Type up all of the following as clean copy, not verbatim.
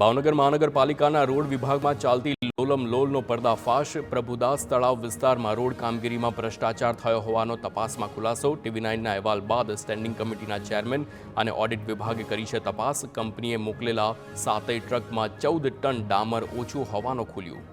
ભાવનગર મહાનગરપાલિકાના રોડ વિભાગમાં ચાલતી લોલમ લોલનો પર્દાફાશ। પ્રભુદાસ તળાવ વિસ્તારમાં રોડ કામગીરીમાં ભ્રષ્ટાચાર થયો હોવાનો તપાસમાં ખુલાસો। TV9ના અહેવાલ બાદ સ્ટેન્ડિંગ કમિટીના ચેરમેન અને ઓડિટ વિભાગે કરી છે તપાસ। કંપનીએ મોકલેલા 7 ટ્રકમાં 14 ટન ડામર ઓછું હોવાનું ખુલ્યું।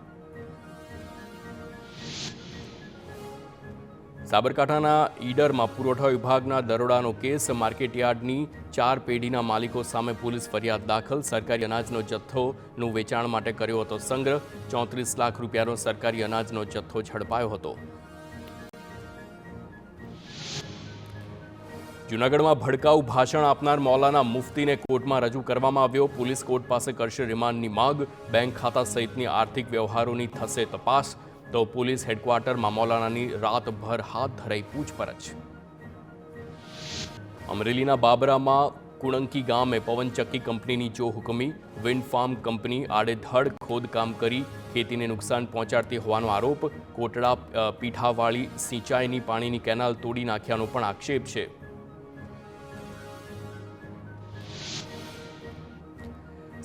સાબરકાંઠાના ઈડરમાં પુરવઠા વિભાગના દરોડાનો કેસ। માર્કેટયાર્ડની 4 પેઢીના માલિકો સામે પોલીસ ફરિયાદ દાખલ। સરકારી અનાજનો જથ્થોનું વેચાણ માટે કર્યો હતો સંગ્રહ। 34 લાખ રૂપિયાનો સરકારી અનાજનો જથ્થો ઝડપાયો હતો। જૂનાગઢમાં ભડકાઉ ભાષણ આપનાર મૌલાના મુફ્તીને કોર્ટમાં રજૂ કરવામાં આવ્યો। પોલીસ કોર્ટ પાસે કરશે રિમાન્ડની માગ। બેંક ખાતા સહિતની આર્થિક વ્યવહારોની થશે તપાસ। तो पुलिस हेडक्वार्टर में मौलाना रात भर हाथ धराई पूछपरछ। अमरेलीना बाबरा में कुणंकी गाम में पवनचक्की कंपनी जो हुकमी विंड फार्म कंपनी आड़ेधड़ खोदकाम करी खेती ने नुकसान पहुंचाड़ती होवानो आरोप। कोटड़ा पीठावाड़ी सिंचाईनी पाणीनी केनाल तोड़ी नाख्यानो पण आक्षेप छे।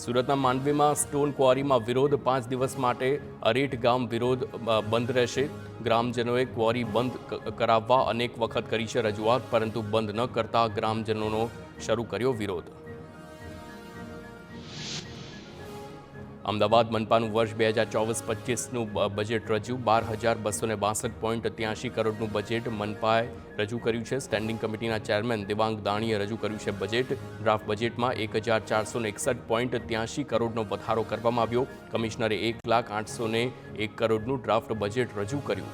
सूरतना मांडवी में स्टोन क्वॉरी में विरोध 5 दिवस माटे अरेठ गाम विरोध बंद रहेशे। ग्रामजनोए क्वॉरी बंद कराववा अनेक वखत करी छे रजूआत, परंतु बंद न करता ग्रामजनोनो शरू कर्यो विरोध। अमदावाद मनपाનું વર્ષ 2024-25નું બજેટ રજૂ। 12,262.83 કરોડનું બજેટ મનપાએ રજૂ કર્યું છે। સ્ટેન્ડિંગ કમિટીના ચેરમેન દેવાંગ દાણીએ રજૂ કર્યું છે બજેટ। ડ્રાફ્ટ બજેટમાં 1,461.83 કરોડનો વધારો કરવામાં આવ્યો। કમિશનરે 1,08,01 કરોડનું ડ્રાફ્ટ બજેટ રજૂ કર્યું।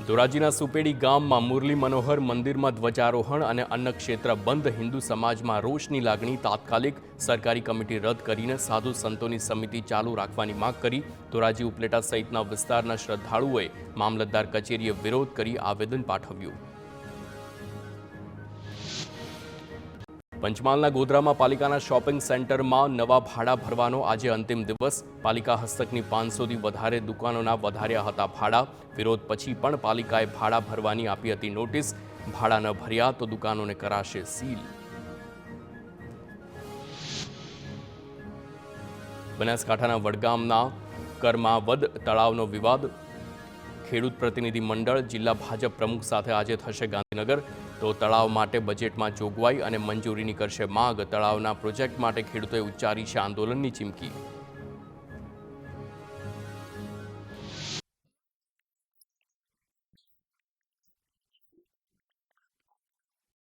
ધોરાજીના સુપેડી ગામમાં મુરલી મનોહર મંદિરમાં ધ્વજારોહણ અને અન્ન ક્ષેત્ર બંધ। હિન્દુ સમાજમાં રોષની લાગણી। તાત્કાલિક સરકારી કમિટી રદ કરીને સાધુ સંતોની સમિતિ ચાલુ રાખવાની માંગ કરી। ધોરાજી ઉપલેટા સહિતના વિસ્તારના શ્રદ્ધાળુઓએ મામલતદાર કચેરીએ વિરોધ કરી આવેદન પાઠવ્યું। પંચમહાલના ગોધરામાં પાલિકાના શોપિંગ સેન્ટરમાં નવા ભાડા ભરવાનો આજે અંતિમ દિવસ। પાલિકા હસ્તકની 500થી વધારે દુકાનોના વધાર્યા હતા ભાડા। વિરોધ પછી પણ પાલિકાએ ભાડા ભરવાની આપી હતી નોટિસ। ભાડા ન ભર્યા તો દુકાનોને કરાશે સીલ। બનાસકાંઠાના વડગામના કરમાવદ તળાવનો વિવાદ। ખેડૂત પ્રતિનિધિ મંડળ જિલ્લા ભાજપ પ્રમુખ સાથે આજે થશે ગાંધીનગર। તો તળાવ માટે બજેટમાં જોગવાઈ અને મંજૂરીની કરશે માગ। તળાવના પ્રોજેક્ટ માટે ખેડૂતોએ ઉચ્ચારી છે આંદોલનની ચીમકી।